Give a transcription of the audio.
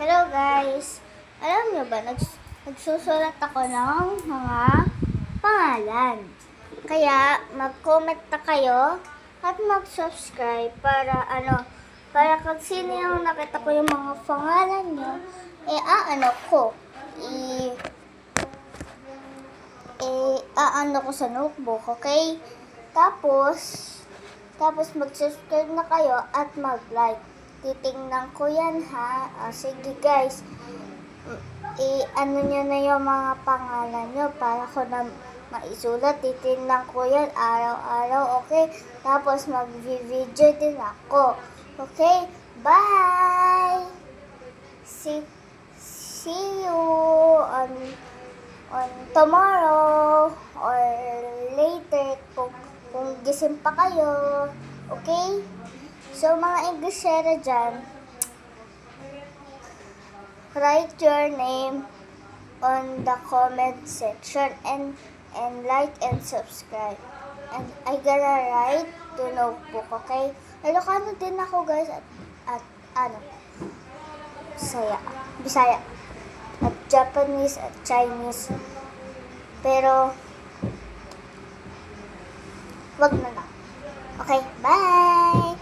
Hello guys! Alam nyo ba, nagsusulat ako ng mga pangalan. Kaya mag-comment na kayo at mag-subscribe para kung sino yung nakita ko yung mga pangalan nyo, aano ko sa notebook, okay? Tapos mag-subscribe na kayo at mag-like. Titingnan ko yan ha. Sige guys. Ano nyo na yung mga pangalan nyo para ko na maisulat. Titingnan ko yan araw-araw, okay? Tapos mag-video din ako. Okay? Bye! See you on tomorrow or later kung gising pa kayo. Okay? So, mga Englishera dyan, write your name on the comment section and like and subscribe. And I gonna write to notebook, okay? Ilocano din ako guys at Bisaya, at Japanese at Chinese. Pero, wag na lang. Okay, bye!